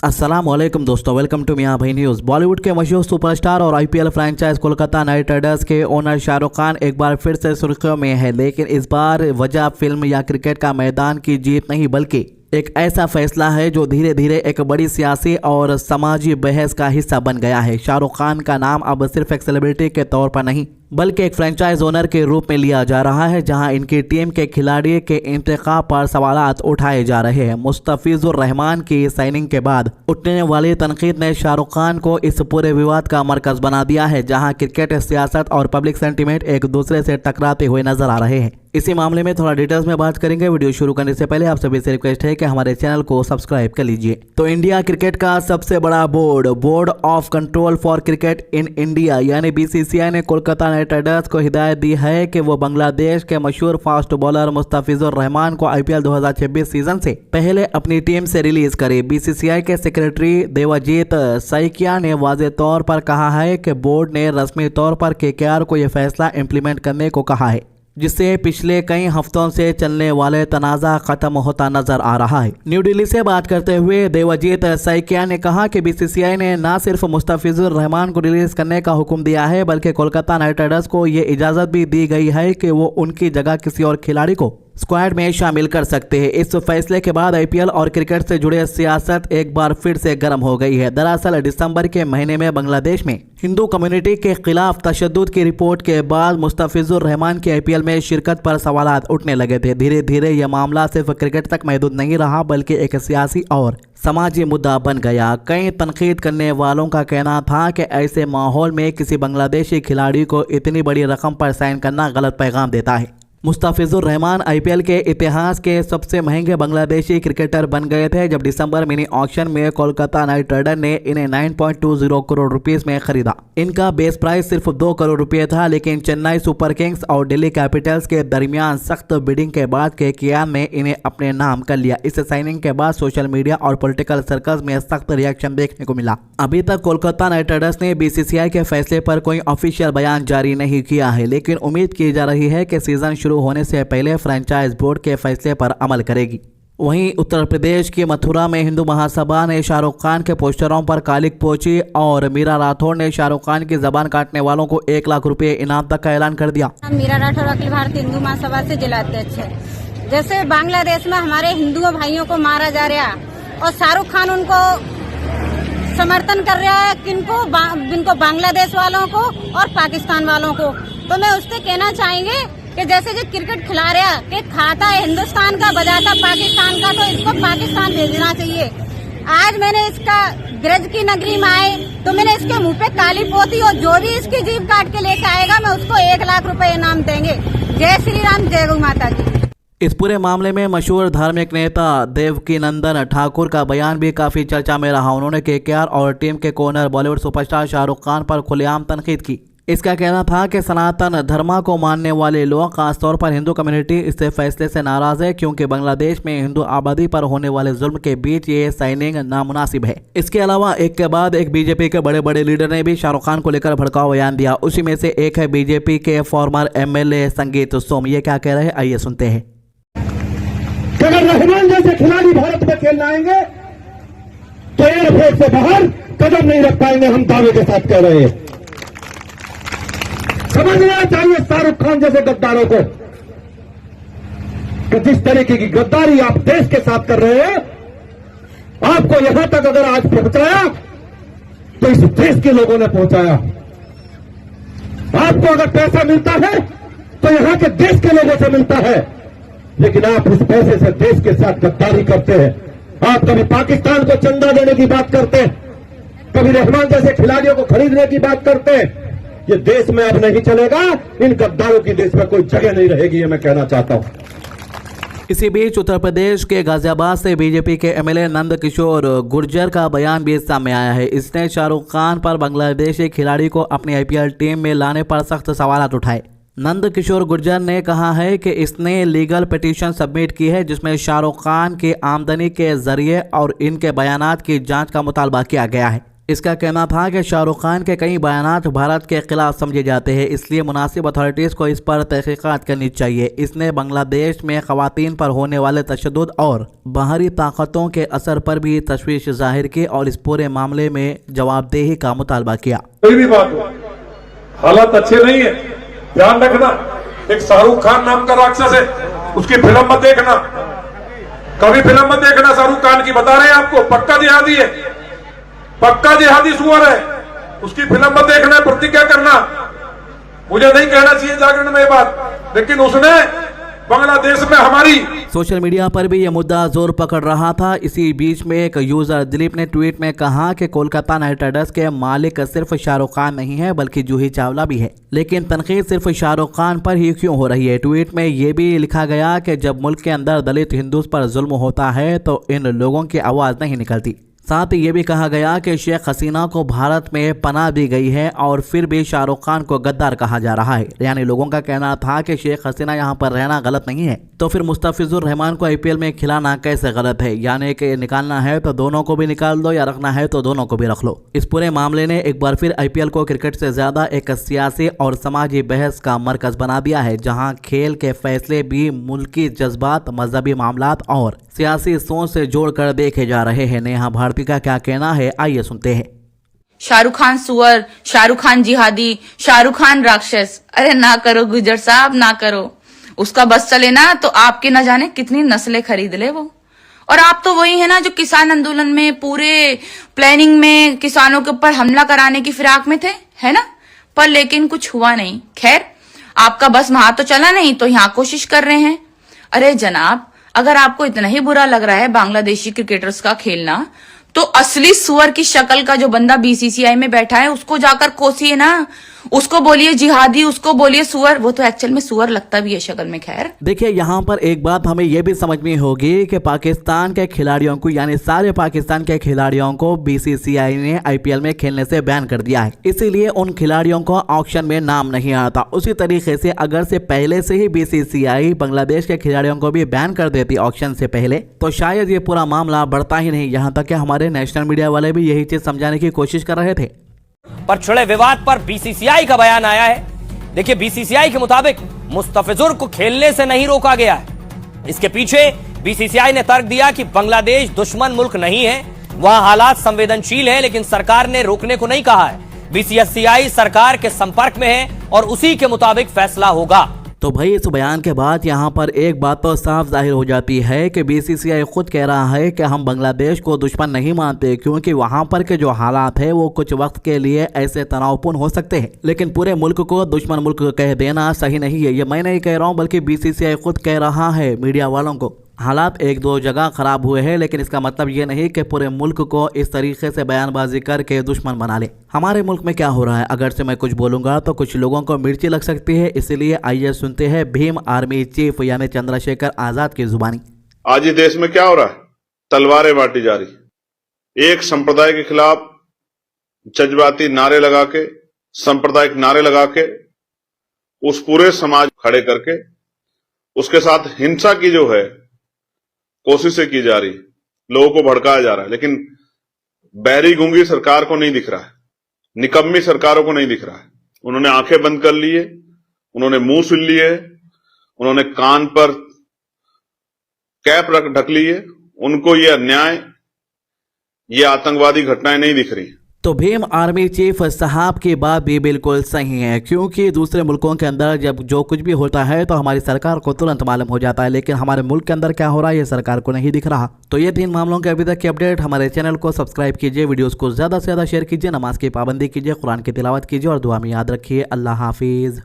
अस्सलाम वालेकुम दोस्तों, वेलकम टू मियां भाई न्यूज़। बॉलीवुड के मशहूर सुपरस्टार और IPL franchise Kolkata night Riders के ओनर शाहरुख खान एक बार फिर से सुर्खियों में है, लेकिन इस बार वजह फिल्म या क्रिकेट का मैदान की जीत नहीं बल्कि एक ऐसा फैसला है जो धीरे धीरे एक बड़ी सियासी और समाजी बहस का हिस्सा बन गया है। शाहरुख खान का नाम अब सिर्फ एक सेलिब्रिटी के तौर पर नहीं बल्कि एक फ्रेंचाइज ओनर के रूप में लिया जा रहा है, जहां इनकी टीम के खिलाड़ी के इंतखाब पर सवालात उठाए जा रहे हैं। मुस्तफिजुर रहमान की साइनिंग के बाद उठने वाली तनकीद ने शाहरुख खान को इस पूरे विवाद का मरकज बना दिया है, जहां क्रिकेट, सियासत और पब्लिक सेंटीमेंट एक दूसरे से टकराते हुए नजर आ रहे हैं। इसी मामले में थोड़ा डिटेल्स में बात करेंगे। वीडियो शुरू करने से पहले आप सभी से रिक्वेस्ट है कि हमारे चैनल को सब्सक्राइब कर लीजिए। तो इंडिया क्रिकेट का सबसे बड़ा board of control for cricket in India यानी बीसीसीआई ने कोलकाता नाइट राइडर्स को हिदायत दी है कि वो बांग्लादेश के मशहूर फास्ट बॉलर मुस्तफिजुर रहमान को आईपीएल 2026 सीजन से पहले अपनी टीम से रिलीज करे। बीसीसीआई के सेक्रेटरी देवाजीत सैकिया ने वाज़ेह तौर पर कहा है कि बोर्ड ने रस्मी तौर पर केकेआर को यह फैसला इम्प्लीमेंट करने को कहा है, जिससे पिछले कई हफ्तों से चलने वाले तनाज़ा खत्म होता नजर आ रहा है। न्यू दिल्ली से बात करते हुए देवाजीत सैकिया ने कहा कि बीसीसीआई ने न सिर्फ मुस्तफिजुर रहमान को रिलीज करने का हुक्म दिया है बल्कि कोलकाता नाइट राइडर्स को ये इजाजत भी दी गई है कि वो उनकी जगह किसी और खिलाड़ी को स्क्वाड में शामिल कर सकते हैं। इस फैसले के बाद आईपीएल और क्रिकेट से जुड़े सियासत एक बार फिर से गर्म हो गई है। दरअसल दिसंबर के महीने में बांग्लादेश में हिंदू कम्युनिटी के खिलाफ तशद्दुद की रिपोर्ट के बाद मुस्तफिजुर रहमान की आईपीएल में शिरकत पर सवालात उठने लगे थे। धीरे धीरे यह मामला सिर्फ क्रिकेट तक महदूद नहीं रहा बल्कि एक सियासी और समाजी मुद्दा बन गया। कई तनकीद करने वालों का कहना था कि ऐसे माहौल में किसी बांग्लादेशी खिलाड़ी को इतनी बड़ी रकम पर साइन करना गलत पैगाम देता है। मुस्तफिजुर रहमान आईपीएल के इतिहास के सबसे महंगे बांग्लादेशी क्रिकेटर बन गए थे जब दिसंबर मिनी ऑक्शन में कोलकाता नाइट राइडर ने इन्हें 9.20 करोड़ रुपीस में खरीदा। इनका बेस प्राइस सिर्फ 2 करोड़ रुपए था, लेकिन चेन्नई सुपर किंग्स और दिल्ली कैपिटल्स के दरमियान सख्त बिडिंग के बाद केकेआर ने इन्हें अपने नाम कर लिया। इस साइनिंग के बाद सोशल मीडिया और पॉलिटिकल सर्कल्स में सख्त रिएक्शन देखने को मिला। अभी तक कोलकाता नाइट राइडर्स ने बीसीसीआई के फैसले पर कोई ऑफिशियल बयान जारी नहीं किया है, लेकिन उम्मीद की जा रही है कि सीजन शुरू होने से पहले फ्रेंचाइज बोर्ड के फैसले पर अमल करेगी। वहीं उत्तर प्रदेश की मथुरा में हिंदू महासभा ने शाहरुख खान के पोस्टरों पर कालिक पोंछी और मीरा राठौड़ ने शाहरुख खान की जबान काटने वालों को 1 लाख रुपए इनाम तक का ऐलान कर दिया। मीरा राठौड़ अखिल भारतीय हिंदू महासभा से जिला अध्यक्ष है। जैसे बांग्लादेश में हमारे हिंदू भाइयों को मारा जा रहा और शाहरुख खान उनको समर्थन कर रहा है, किनको बांग्लादेश वालों को और पाकिस्तान वालों को। तो मैं उससे कहना चाहेंगे कि जैसे जो क्रिकेट खिला रहा कि खाता है हिंदुस्तान का बजाता पाकिस्तान का, तो इसको पाकिस्तान भेजना चाहिए। आज मैंने इसका ब्रज की नगरी में आए तो मैंने इसके मुंह पे काली पोती और जो भी इसकी जीभ काट के लेके आएगा मैं उसको 1 लाख रुपए इनाम देंगे। जय श्री राम, जय गौ माता की। इस पूरे मामले में मशहूर धार्मिक नेता देवकीनंदन ठाकुर का बयान भी काफी चर्चा में रहा। उन्होंने केकेआर और टीम के कोनर बॉलीवुड सुपरस्टार शाहरुख खान पर खुलेआम तनकीद की। इसका कहना था कि सनातन धर्म को मानने वाले लोग, खासतौर पर हिंदू कम्युनिटी, इस फैसले से नाराज है क्योंकि बांग्लादेश में हिंदू आबादी पर होने वाले जुल्म के बीच ये साइनिंग नामुनासिब है। इसके अलावा एक के बाद एक बीजेपी के बड़े बड़े लीडर ने भी शाहरुख खान को लेकर भड़काऊ बयान दिया। उसी में से एक है बीजेपी के फॉर्मर एमएलए संगीत सोम। ये क्या कह रहे हैं, आइए सुनते हैं। अगर रहमान जैसे खिलाड़ी भारत में खेलने आएंगे तो एयरपोर्ट से बाहर कदम नहीं रख पाएंगे, हम दावे के साथ कह रहे हैं। समझना चाहिए शाहरुख खान जैसे गद्दारों को कि जिस तरीके की गद्दारी आप देश के साथ कर रहे हैं, आपको यहां तक अगर आज पहुंचाया तो इस देश के लोगों ने पहुंचाया। आपको अगर पैसा मिलता है तो यहां के देश के लोगों से मिलता है, लेकिन आप उस पैसे से देश के साथ गद्दारी करते हैं। आप कभी पाकिस्तान को चंदा देने की बात करते हैं, कभी रहमान जैसे खिलाड़ियों को खरीदने की बात करते हैं। ये देश में अब नहीं चलेगा, इन गद्दारों की देश में कोई जगह नहीं रहेगी, ये मैं कहना चाहता हूं। इसी बीच उत्तर प्रदेश के गाजियाबाद से बीजेपी के एमएलए नंद किशोर गुर्जर का बयान भी सामने आया है। इसने शाहरुख खान पर बांग्लादेशी खिलाड़ी को अपनी आईपीएल टीम में लाने पर सख्त सवालात उठाए। नंद किशोर गुर्जर ने कहा है कि इसने लीगल पिटीशन सबमिट की है जिसमें शाहरुख खान की आमदनी के जरिए और इनके बयानात की जांच का मुतालबा किया गया है। इसका कहना था कि शाहरुख खान के कई बयानात भारत के खिलाफ समझे जाते हैं, इसलिए मुनासिब अथॉरिटीज़ को इस पर तहकीकात करनी चाहिए। इसने बांग्लादेश में ख़वातीन पर होने वाले तशद्दुद और बाहरी ताकतों के असर पर भी तशवीश जाहिर की और इस पूरे मामले में जवाबदेही का मुतालबा किया। कोई भी बात हो, हालात अच्छे नहीं है, ध्यान रखना। एक शाहरुख खान नाम का राक्षस है, उसकी फिल्म मत देखना, कभी फिल्म मत देखना शाहरुख खान की, बता रहे हैं आपको, पक्का जिहादी है, पक्का जिहादी सुअर है, उसकी फिल्म मत देखना, प्रतिज्ञा करना। मुझे नहीं कहना चाहिए जागरण में ये बात, लेकिन उसने बांग्लादेश में हमारी सोशल मीडिया पर भी यह मुद्दा जोर पकड़ रहा था। इसी बीच में एक यूजर दिलीप ने ट्वीट में कहा कि कोलकाता नाइट राइडर्स के मालिक सिर्फ शाहरुख खान नहीं है बल्कि जूही चावला भी है, लेकिन तनकीद सिर्फ शाहरुख खान पर ही क्यों हो रही है। ट्वीट में यह भी लिखा गया कि जब मुल्क के अंदर दलित हिंदुओं पर जुल्म होता है तो इन लोगों की आवाज़ नहीं निकलती। साथ ही ये भी कहा गया कि शेख हसीना को भारत में पनाह दी गई है और फिर भी शाहरुख खान को गद्दार कहा जा रहा है। यानी लोगों का कहना था कि शेख हसीना यहाँ पर रहना गलत नहीं है, तो फिर मुस्तफिजुर रहमान को आईपीएल में खिलाना कैसे गलत है। यानी कि निकालना है तो दोनों को भी निकाल दो या रखना है तो दोनों को भी रख लो। इस पूरे मामले ने एक बार फिर आईपीएल को क्रिकेट से ज्यादा एक सियासी और समाजी बहस का मरकज बना दिया है, जहाँ खेल के फैसले भी मुल्की जज्बात, मजहबी मामलात और सियासी सोच से जोड़कर देखे जा रहे हैं। नेहा भारती का क्या कहना है, आइए सुनते हैं। शाहरुख खान सुअर, शाहरुख खान जिहादी, शाहरुख खान राक्षस। अरे ना करो गुजर साहब, ना करो। उसका बस चले ना तो आपके न जाने कितनी नस्लें खरीद ले वो। और आप तो वही है ना जो किसान आंदोलन में पूरे प्लानिंग में किसानों के ऊपर हमला कराने की फिराक में थे, है ना, पर लेकिन कुछ हुआ नहीं। खैर, आपका बस वहां तो चला नहीं तो यहाँ कोशिश कर रहे हैं। अरे जनाब, अगर आपको इतना ही बुरा लग रहा है बांग्लादेशी क्रिकेटर्स का खेलना, तो असली सुअर की शक्ल का जो बंदा बीसीसीआई में बैठा है उसको जाकर कोसिए ना, उसको बोलिए जिहादी, उसको बोलिए सुअर। वो तो एक्चुअल में सुअर लगता भी है शक्ल में। खैर, देखिए यहाँ पर एक बात हमें यह भी समझ में होगी कि पाकिस्तान के खिलाड़ियों को, यानी सारे पाकिस्तान के खिलाड़ियों को बीसीसीआई ने आईपीएल में खेलने से बैन कर दिया है, इसीलिए उन खिलाड़ियों को ऑक्शन में नाम नहीं आता। उसी तरीके से अगर से पहले से ही बीसीसीआई बांग्लादेश के खिलाड़ियों को भी बैन कर देती ऑक्शन से पहले, तो शायद ये पूरा मामला बढ़ता ही नहीं। यहाँ तक कि हमारे नेशनल मीडिया वाले भी यही चीज समझाने की कोशिश कर रहे थे। पर छिड़े विवाद पर बीसीसीआई का बयान आया है। देखिए, बीसीसीआई के मुताबिक मुस्तफिजुर को खेलने से नहीं रोका गया है। इसके पीछे बीसीसीआई ने तर्क दिया कि बांग्लादेश दुश्मन मुल्क नहीं है, वहां हालात संवेदनशील हैं, लेकिन सरकार ने रोकने को नहीं कहा है। बीसीसीआई सरकार के संपर्क में है और उसी के मुताबिक फैसला होगा। तो भाई, इस बयान के बाद यहाँ पर एक बात तो साफ जाहिर हो जाती है कि बीसीसीआई खुद कह रहा है कि हम बांग्लादेश को दुश्मन नहीं मानते, क्योंकि वहाँ पर के जो हालात है वो कुछ वक्त के लिए ऐसे तनावपूर्ण हो सकते हैं, लेकिन पूरे मुल्क को दुश्मन मुल्क कह देना सही नहीं है। ये मैं नहीं कह रहा हूँ, बल्कि बीसीसीआई खुद कह रहा है मीडिया वालों को। हालात एक दो जगह खराब हुए हैं, लेकिन इसका मतलब ये नहीं कि पूरे मुल्क को इस तरीके से बयानबाजी करके दुश्मन बना ले। हमारे मुल्क में क्या हो रहा है, अगर से मैं कुछ बोलूंगा तो कुछ लोगों को मिर्ची लग सकती है, इसलिए आइए सुनते हैं भीम आर्मी चीफ यानी चंद्रशेखर आजाद की जुबानी। आज ये देश में क्या हो रहा है? तलवारें बांटी जा रही। एक संप्रदाय के खिलाफ जज्बाती नारे लगा के, सांप्रदायिक नारे लगा के उस पूरे समाज खड़े करके उसके साथ हिंसा की जो है कोशिशें की जा रही, लोगों को भड़काया जा रहा है, लेकिन बहरी गूंगी सरकार को नहीं दिख रहा है, निकम्मी सरकारों को नहीं दिख रहा है। उन्होंने आंखें बंद कर ली है, उन्होंने मुंह सुन लिए, उन्होंने कान पर कैप ढक ली है। उनको ये अन्याय, ये आतंकवादी घटनाएं नहीं दिख रही। तो भीम आर्मी चीफ साहब की बात भी बिल्कुल सही है, क्योंकि दूसरे मुल्कों के अंदर जब जो कुछ भी होता है तो हमारी सरकार को तुरंत मालूम हो जाता है, लेकिन हमारे मुल्क के अंदर क्या हो रहा है ये सरकार को नहीं दिख रहा। तो ये 3 मामलों के अभी तक की अपडेट। हमारे चैनल को सब्सक्राइब कीजिए, वीडियोस को ज़्यादा से ज़्यादा शेयर कीजिए, नमाज की पाबंदी कीजिए, कुरान की तिलावत कीजिए और दुआ में याद रखिए। अल्लाह हाफिज़।